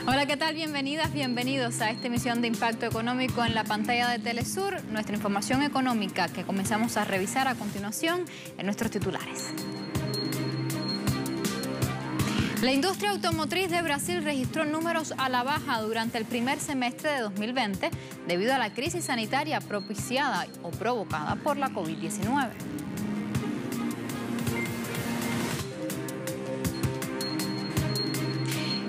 Hola, ¿qué tal? Bienvenidas, bienvenidos a esta emisión de Impacto Económico en la pantalla de Telesur, nuestra información económica que comenzamos a revisar a continuación en nuestros titulares. La industria automotriz de Brasil registró números a la baja durante el primer semestre de 2020 debido a la crisis sanitaria propiciada o provocada por la COVID-19.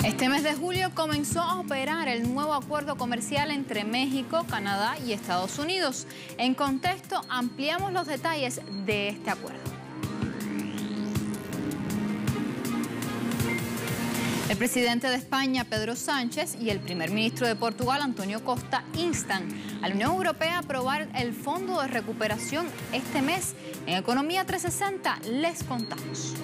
Este mes de julio comenzó a operar el nuevo acuerdo comercial entre México, Canadá y Estados Unidos. En contexto, ampliamos los detalles de este acuerdo. El presidente de España, Pedro Sánchez, y el primer ministro de Portugal, António Costa, instan a la Unión Europea a aprobar el Fondo de Recuperación este mes. En Economía 360 les contamos.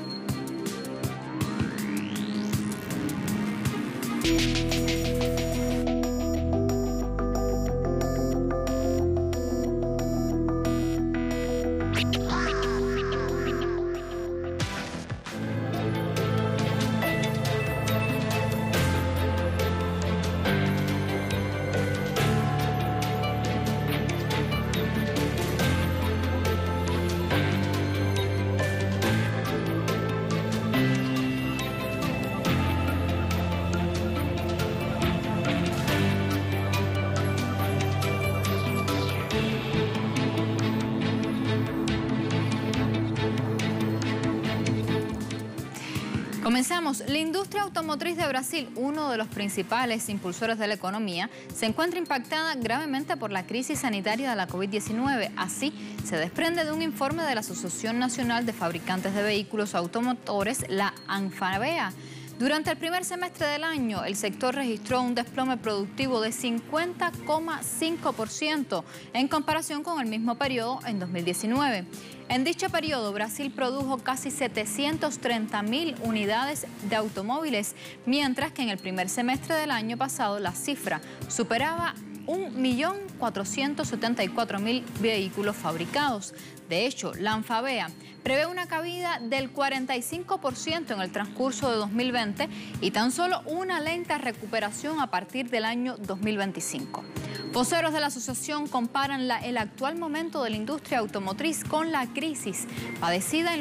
Comenzamos. La industria automotriz de Brasil, uno de los principales impulsores de la economía, se encuentra impactada gravemente por la crisis sanitaria de la COVID-19. Así, se desprende de un informe de la Asociación Nacional de Fabricantes de Vehículos Automotores, la ANFAVEA. Durante el primer semestre del año, el sector registró un desplome productivo de 50,5% en comparación con el mismo periodo en 2019. En dicho periodo, Brasil produjo casi 730.000 unidades de automóviles, mientras que en el primer semestre del año pasado la cifra superaba 1.474.000 vehículos fabricados. De hecho, la ANFAVEA prevé una caída del 45% en el transcurso de 2020 y tan solo una lenta recuperación a partir del año 2025. Voceros de la asociación comparan el actual momento de la industria automotriz con la crisis padecida en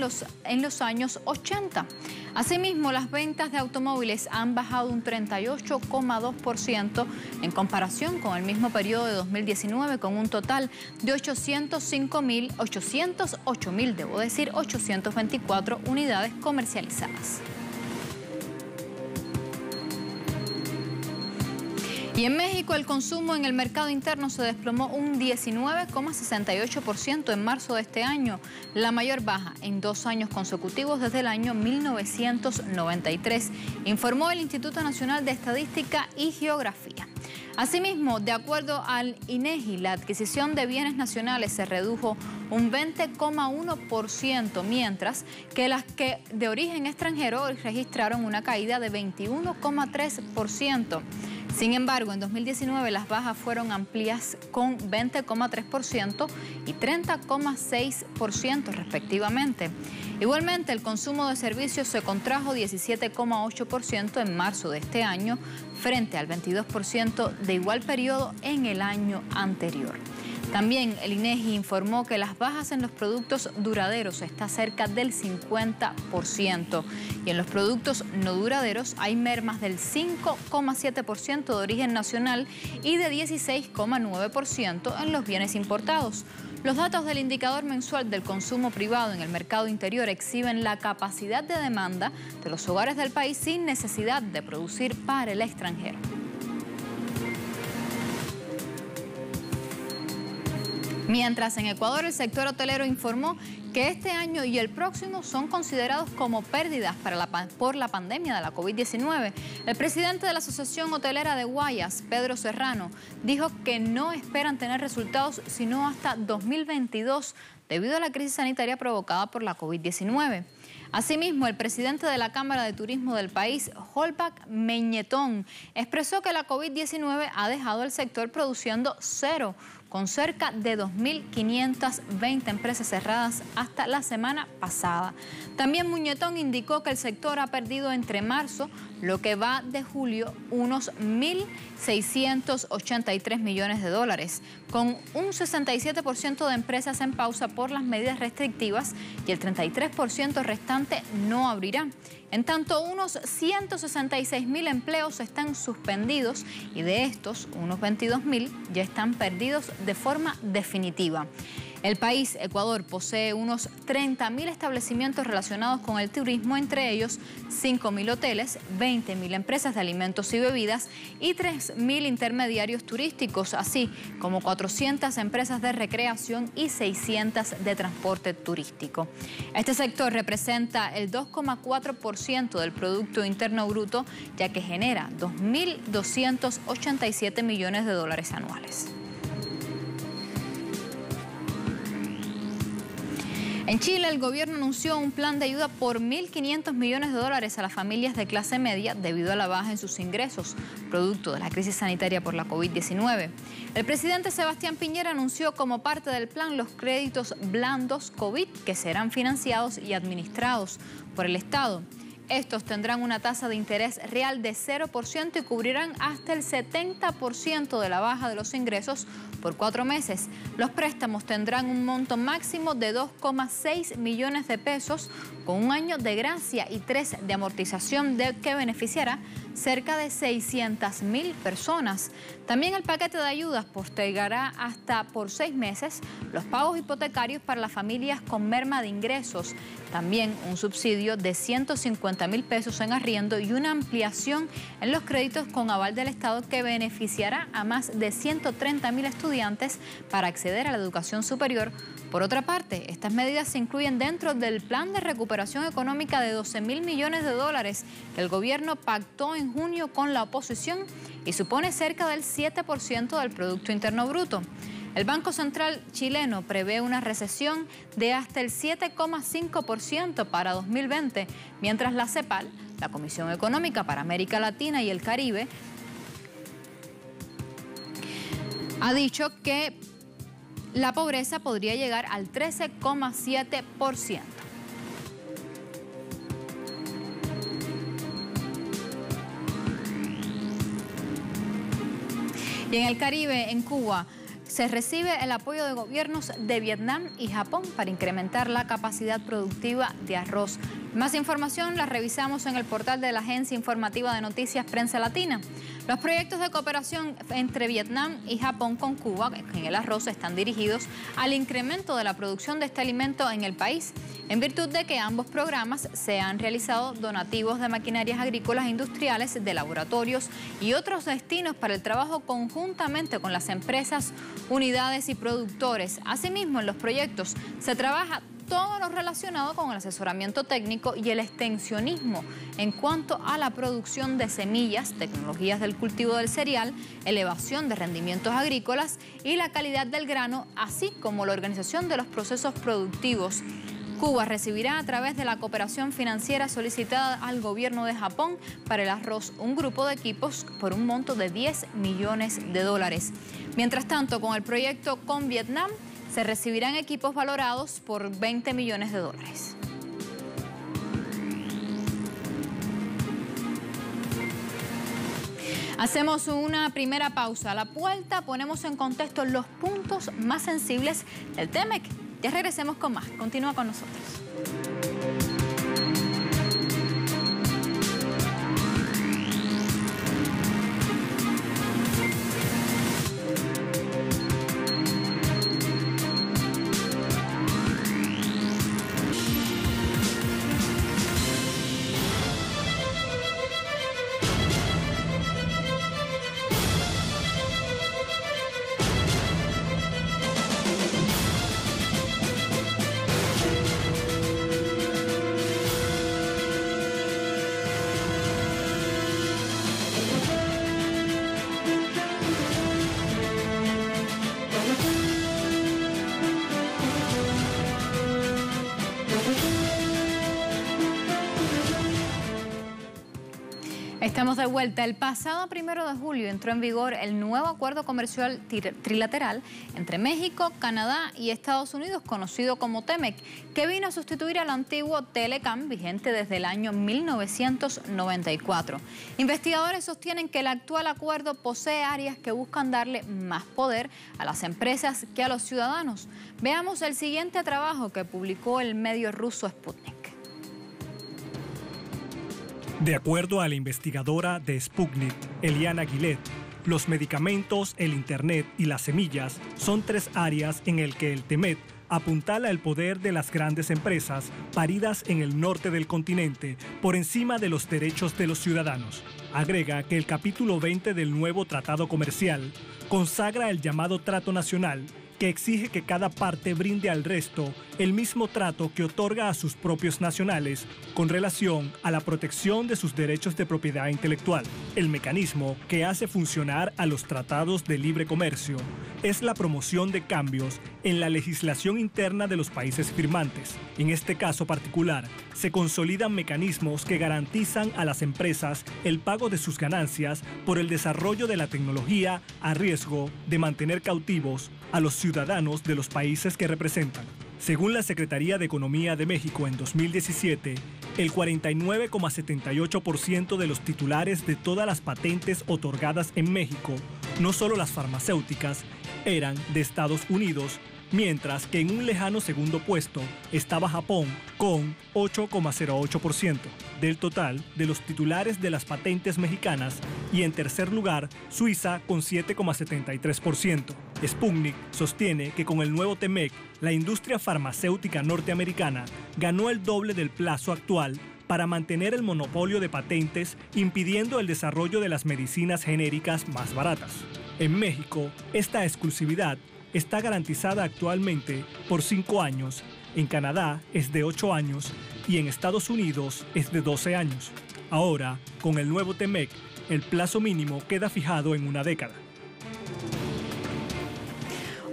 los años 80. Asimismo, las ventas de automóviles han bajado un 38,2% en comparación con el mismo periodo de 2019, con un total de 824 unidades comercializadas. Y en México, el consumo en el mercado interno se desplomó un 19,68% en marzo de este año, la mayor baja en 2 años consecutivos desde el año 1993, informó el Instituto Nacional de Estadística y Geografía. Asimismo, de acuerdo al INEGI, la adquisición de bienes nacionales se redujo un 20,1%, mientras que las que de origen extranjero registraron una caída de 21,3%. Sin embargo, en 2019 las bajas fueron amplias con 20,3% y 30,6% respectivamente. Igualmente, el consumo de servicios se contrajo 17,8% en marzo de este año frente al 22% de igual periodo en el año anterior. También el INEGI informó que las bajas en los productos duraderos está cerca del 50% y en los productos no duraderos hay mermas del 5,7% de origen nacional y de 16,9% en los bienes importados. Los datos del indicador mensual del consumo privado en el mercado interior exhiben la capacidad de demanda de los hogares del país sin necesidad de producir para el extranjero. Mientras en Ecuador el sector hotelero informó que este año y el próximo son considerados como pérdidas por la pandemia de la COVID-19. El presidente de la Asociación Hotelera de Guayas, Pedro Serrano, dijo que no esperan tener resultados sino hasta 2022 debido a la crisis sanitaria provocada por la COVID-19. Asimismo, el presidente de la Cámara de Turismo del país, Holbach Meñetón, expresó que la COVID-19 ha dejado al sector produciendo cero, con cerca de 2.520 empresas cerradas hasta la semana pasada. También Muñetón indicó que el sector ha perdido entre marzo lo que va de julio unos 1.683 millones de dólares, con un 67% de empresas en pausa por las medidas restrictivas y el 33% restante no abrirá. En tanto, unos 166.000 empleos están suspendidos y de estos, unos 22.000 ya están perdidos de forma definitiva. El país, Ecuador, posee unos 30.000 establecimientos relacionados con el turismo, entre ellos 5.000 hoteles, 20.000 empresas de alimentos y bebidas y 3.000 intermediarios turísticos, así como 400 empresas de recreación y 600 de transporte turístico. Este sector representa el 2,4% del Producto Interno Bruto, ya que genera 2.287 millones de dólares anuales. En Chile, el gobierno anunció un plan de ayuda por 1.500 millones de dólares a las familias de clase media debido a la baja en sus ingresos, producto de la crisis sanitaria por la COVID-19. El presidente Sebastián Piñera anunció como parte del plan los créditos blandos COVID que serán financiados y administrados por el Estado. Estos tendrán una tasa de interés real de 0% y cubrirán hasta el 70% de la baja de los ingresos por 4 meses. Los préstamos tendrán un monto máximo de 2,6 millones de pesos con un año de gracia y 3 de amortización que beneficiará cerca de 600.000 personas. También el paquete de ayudas postergará hasta por 6 meses los pagos hipotecarios para las familias con merma de ingresos. También un subsidio de 150.000 pesos en arriendo y una ampliación en los créditos con aval del Estado que beneficiará a más de 130.000 estudiantes para acceder a la educación superior. Por otra parte, estas medidas se incluyen dentro del plan de recuperación económica de 12.000 millones de dólares que el gobierno pactó en junio con la oposición y supone cerca del 7% del Producto Interno Bruto. El Banco Central chileno prevé una recesión de hasta el 7,5% para 2020, mientras la CEPAL, la Comisión Económica para América Latina y el Caribe, ha dicho que la pobreza podría llegar al 13,7%. Y en el Caribe, en Cuba, se recibe el apoyo de gobiernos de Vietnam y Japón para incrementar la capacidad productiva de arroz. Más información la revisamos en el portal de la Agencia Informativa de Noticias Prensa Latina. Los proyectos de cooperación entre Vietnam y Japón con Cuba en el arroz están dirigidos al incremento de la producción de este alimento en el país, en virtud de que ambos programas se han realizado donativos de maquinarias agrícolas e industriales, de laboratorios y otros destinos para el trabajo conjuntamente con las empresas, unidades y productores. Asimismo, en los proyectos se trabaja todo lo relacionado con el asesoramiento técnico y el extensionismo en cuanto a la producción de semillas, tecnologías del cultivo del cereal, elevación de rendimientos agrícolas y la calidad del grano, así como la organización de los procesos productivos. Cuba recibirá a través de la cooperación financiera solicitada al gobierno de Japón para el arroz un grupo de equipos por un monto de 10 millones de dólares. Mientras tanto, con el proyecto con Vietnam, se recibirán equipos valorados por 20 millones de dólares. Hacemos una primera pausa. A la vuelta ponemos en contexto los puntos más sensibles del TEMEC. Ya regresemos con más. Continúa con nosotros. Estamos de vuelta. El pasado 1 de julio entró en vigor el nuevo acuerdo comercial trilateral entre México, Canadá y Estados Unidos, conocido como TEMEC, que vino a sustituir al antiguo Telecam, vigente desde el año 1994. Investigadores sostienen que el actual acuerdo posee áreas que buscan darle más poder a las empresas que a los ciudadanos. Veamos el siguiente trabajo que publicó el medio ruso Sputnik. De acuerdo a la investigadora de Sputnik, Eliana Gillet, los medicamentos, el Internet y las semillas son 3 áreas en las que el TEMEC apuntala el poder de las grandes empresas paridas en el norte del continente por encima de los derechos de los ciudadanos. Agrega que el capítulo 20 del nuevo tratado comercial consagra el llamado trato nacional, que exige que cada parte brinde al resto el mismo trato que otorga a sus propios nacionales con relación a la protección de sus derechos de propiedad intelectual. El mecanismo que hace funcionar a los tratados de libre comercio es la promoción de cambios en la legislación interna de los países firmantes. En este caso particular, se consolidan mecanismos que garantizan a las empresas el pago de sus ganancias por el desarrollo de la tecnología a riesgo de mantener cautivos a los ciudadanos de los países que representan. Según la Secretaría de Economía de México en 2017, el 49,78% de los titulares de todas las patentes otorgadas en México, no solo las farmacéuticas, eran de Estados Unidos, mientras que en un lejano segundo puesto estaba Japón con 8,08% del total de los titulares de las patentes mexicanas y en tercer lugar Suiza con 7,73%. Sputnik sostiene que con el nuevo TEMEC la industria farmacéutica norteamericana ganó el doble del plazo actual para mantener el monopolio de patentes, impidiendo el desarrollo de las medicinas genéricas más baratas. En México, esta exclusividad está garantizada actualmente por 5 años, en Canadá es de 8 años y en Estados Unidos es de 12 años. Ahora, con el nuevo TEMEC, el plazo mínimo queda fijado en 1 década.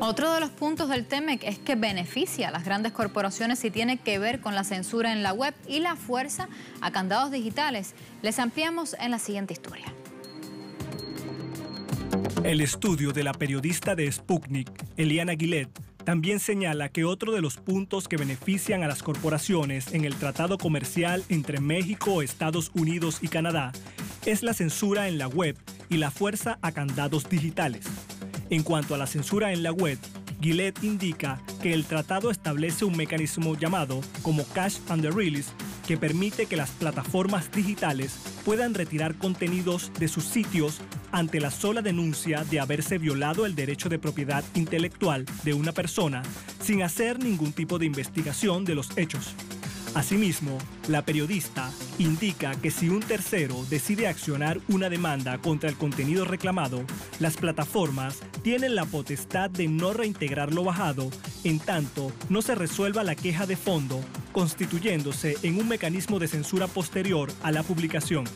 Otro de los puntos del TEMEC es que beneficia a las grandes corporaciones y tiene que ver con la censura en la web y la fuerza a candados digitales. Les ampliamos en la siguiente historia. El estudio de la periodista de Sputnik, Eliana Gillet, también señala que otro de los puntos que benefician a las corporaciones en el tratado comercial entre México, Estados Unidos y Canadá es la censura en la web y la fuerza a candados digitales. En cuanto a la censura en la web, Gillet indica que el tratado establece un mecanismo llamado como Catch and Release, que permite que las plataformas digitales puedan retirar contenidos de sus sitios ante la sola denuncia de haberse violado el derecho de propiedad intelectual de una persona sin hacer ningún tipo de investigación de los hechos. Asimismo, la periodista indica que si un tercero decide accionar una demanda contra el contenido reclamado, las plataformas tienen la potestad de no reintegrar lo bajado en tanto no se resuelva la queja de fondo, constituyéndose en un mecanismo de censura posterior a la publicación.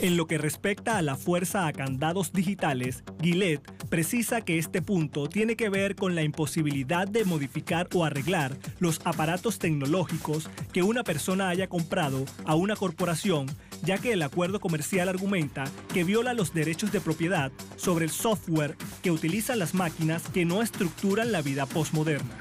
En lo que respecta a la fuerza a candados digitales, Gillet precisa que este punto tiene que ver con la imposibilidad de modificar o arreglar los aparatos tecnológicos que una persona haya comprado a una corporación, ya que el acuerdo comercial argumenta que viola los derechos de propiedad sobre el software que utilizan las máquinas que no estructuran la vida postmoderna.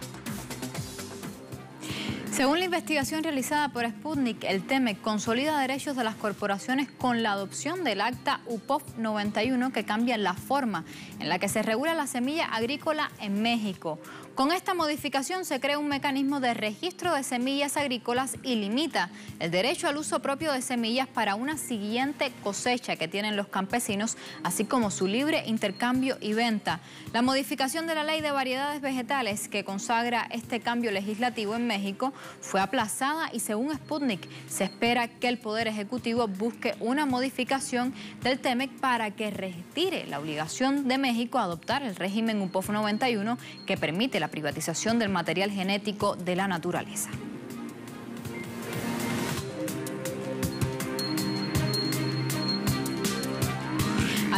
Según la investigación realizada por Sputnik, el TEMEC consolida derechos de las corporaciones con la adopción del Acta UPOF 91 que cambia la forma en la que se regula la semilla agrícola en México. Con esta modificación se crea un mecanismo de registro de semillas agrícolas y limita el derecho al uso propio de semillas para una siguiente cosecha que tienen los campesinos, así como su libre intercambio y venta. La modificación de la Ley de Variedades Vegetales que consagra este cambio legislativo en México fue aplazada y según Sputnik se espera que el Poder Ejecutivo busque una modificación del TEMEC para que retire la obligación de México a adoptar el régimen UPOF 91 que permite la privatización del material genético de la naturaleza.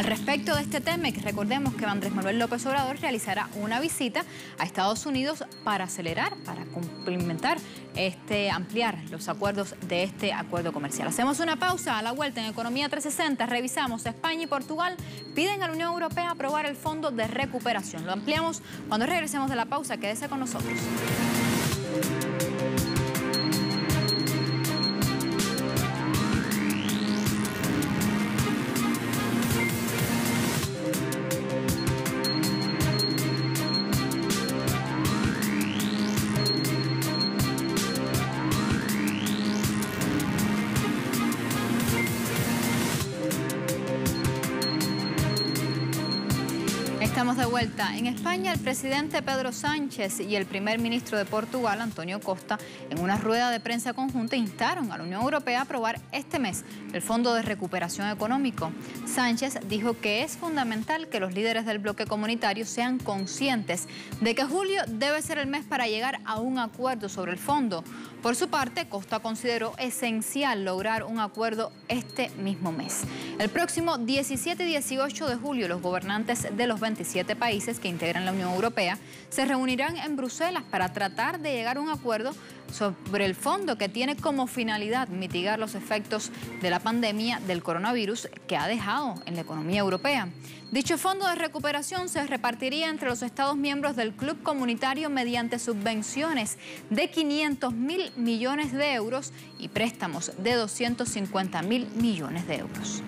Respecto de este tema, recordemos que Andrés Manuel López Obrador realizará una visita a Estados Unidos para acelerar, para complementar, ampliar los acuerdos de este acuerdo comercial. Hacemos una pausa. A la vuelta en Economía 360 revisamos: España y Portugal piden a la Unión Europea aprobar el Fondo de Recuperación. Lo ampliamos cuando regresemos de la pausa. Quédese con nosotros. Estamos de vuelta. En España, el presidente Pedro Sánchez y el primer ministro de Portugal, António Costa, en una rueda de prensa conjunta instaron a la Unión Europea a aprobar este mes el Fondo de Recuperación Económico. Sánchez dijo que es fundamental que los líderes del bloque comunitario sean conscientes de que julio debe ser el mes para llegar a un acuerdo sobre el fondo. Por su parte, Costa consideró esencial lograr un acuerdo este mismo mes. El próximo 17 y 18 de julio, los gobernantes de los 27 países que integran la Unión Europea se reunirán en Bruselas para tratar de llegar a un acuerdo sobre el fondo que tiene como finalidad mitigar los efectos de la pandemia del coronavirus que ha dejado en la economía europea. Dicho fondo de recuperación se repartiría entre los Estados miembros del Club Comunitario mediante subvenciones de 500.000 millones de euros y préstamos de 250.000 millones de euros.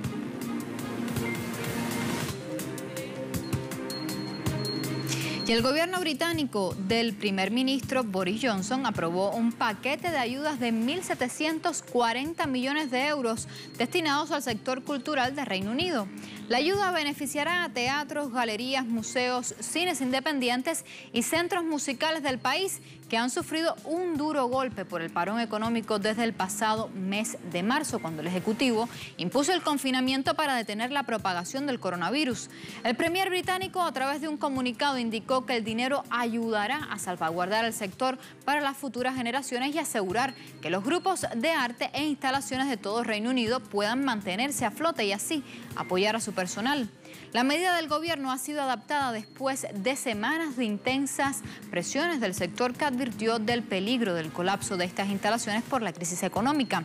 Y el gobierno británico del primer ministro Boris Johnson aprobó un paquete de ayudas de 1.740 millones de euros destinados al sector cultural de Reino Unido. La ayuda beneficiará a teatros, galerías, museos, cines independientes y centros musicales del país que han sufrido un duro golpe por el parón económico desde el pasado mes de marzo, cuando el Ejecutivo impuso el confinamiento para detener la propagación del coronavirus. El premier británico, a través de un comunicado, indicó que el dinero ayudará a salvaguardar el sector para las futuras generaciones y asegurar que los grupos de arte e instalaciones de todo Reino Unido puedan mantenerse a flote y así apoyar a su personal. La medida del gobierno ha sido adaptada después de semanas de intensas presiones del sector que advirtió del peligro del colapso de estas instalaciones por la crisis económica.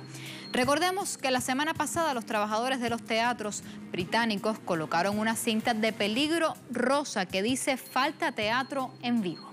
Recordemos que la semana pasada los trabajadores de los teatros británicos colocaron una cinta de peligro rosa que dice "Falta teatro en Vigo".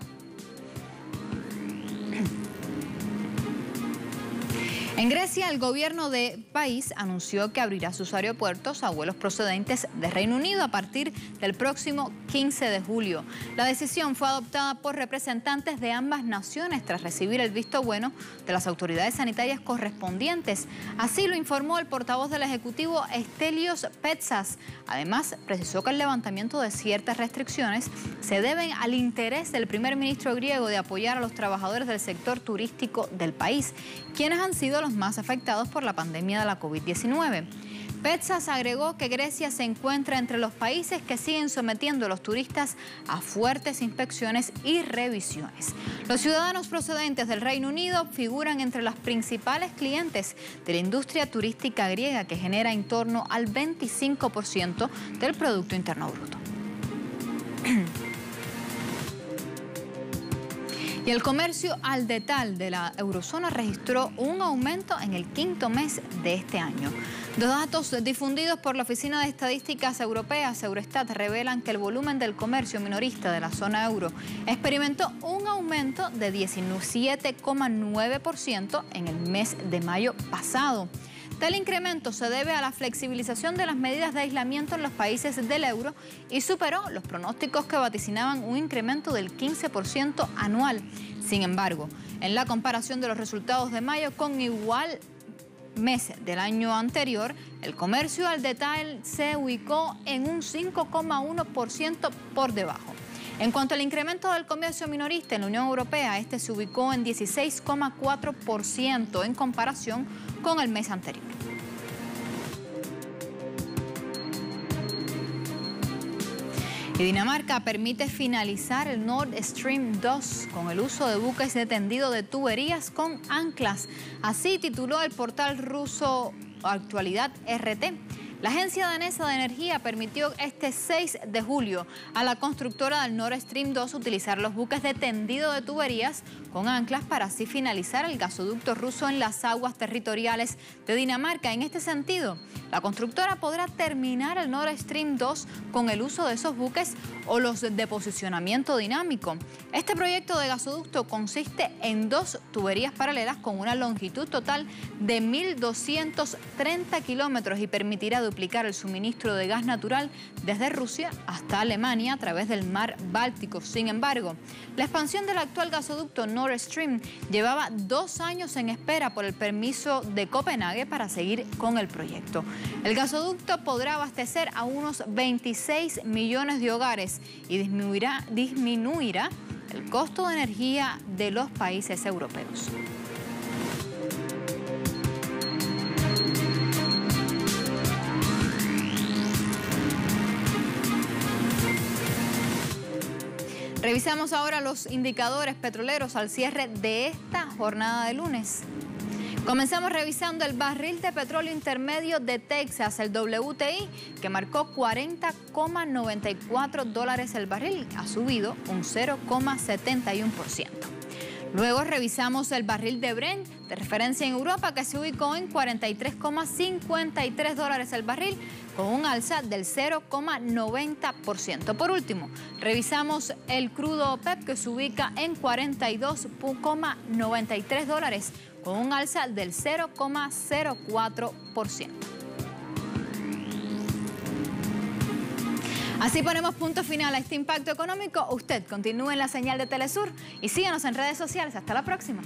En Grecia, el gobierno del país anunció que abrirá sus aeropuertos a vuelos procedentes de Reino Unido a partir del próximo 15 de julio. La decisión fue adoptada por representantes de ambas naciones tras recibir el visto bueno de las autoridades sanitarias correspondientes. Así lo informó el portavoz del Ejecutivo, Stelios Petsas. Además, precisó que el levantamiento de ciertas restricciones se deben al interés del primer ministro griego de apoyar a los trabajadores del sector turístico del país, quienes han sido los más afectados por la pandemia de la COVID-19. Petsas agregó que Grecia se encuentra entre los países que siguen sometiendo a los turistas a fuertes inspecciones y revisiones. Los ciudadanos procedentes del Reino Unido figuran entre los principales clientes de la industria turística griega, que genera en torno al 25% del Producto Interno Bruto. Y el comercio al detalle de la eurozona registró un aumento en el quinto mes de este año. Los datos difundidos por la Oficina de Estadísticas Europeas, Eurostat, revelan que el volumen del comercio minorista de la zona euro experimentó un aumento de 17,9% en el mes de mayo pasado. Tal incremento se debe a la flexibilización de las medidas de aislamiento en los países del euro y superó los pronósticos que vaticinaban un incremento del 15% anual. Sin embargo, en la comparación de los resultados de mayo con igual mes del año anterior, el comercio al detalle se ubicó en un 5,1% por debajo. En cuanto al incremento del comercio minorista en la Unión Europea, este se ubicó en 16,4% en comparación con el mes anterior. Y Dinamarca permite finalizar el Nord Stream 2 con el uso de buques de tendido de tuberías con anclas. Así tituló el portal ruso Actualidad RT. La agencia danesa de energía permitió este 6 de julio a la constructora del Nord Stream 2 utilizar los buques de tendido de tuberías con anclas para así finalizar el gasoducto ruso en las aguas territoriales de Dinamarca. En este sentido, la constructora podrá terminar el Nord Stream 2 con el uso de esos buques o los de posicionamiento dinámico. Este proyecto de gasoducto consiste en 2 tuberías paralelas con una longitud total de 1.230 kilómetros y permitirá duplicar el suministro de gas natural desde Rusia hasta Alemania a través del mar Báltico. Sin embargo, la expansión del actual gasoducto Nord Stream llevaba 2 años en espera por el permiso de Copenhague para seguir con el proyecto. El gasoducto podrá abastecer a unos 26 millones de hogares y disminuirá el costo de energía de los países europeos. Revisamos ahora los indicadores petroleros al cierre de esta jornada de lunes. Comenzamos revisando el barril de petróleo intermedio de Texas, el WTI, que marcó $40,94 el barril. Ha subido un 0,71%. Luego revisamos el barril de Brent, de referencia en Europa, que se ubicó en $43,53 el barril, con un alza del 0,90%. Por último, revisamos el crudo OPEP, que se ubica en $42,93, con un alza del 0,04%. Así ponemos punto final a este impacto económico. Usted continúe en la señal de Telesur y síganos en redes sociales. Hasta la próxima.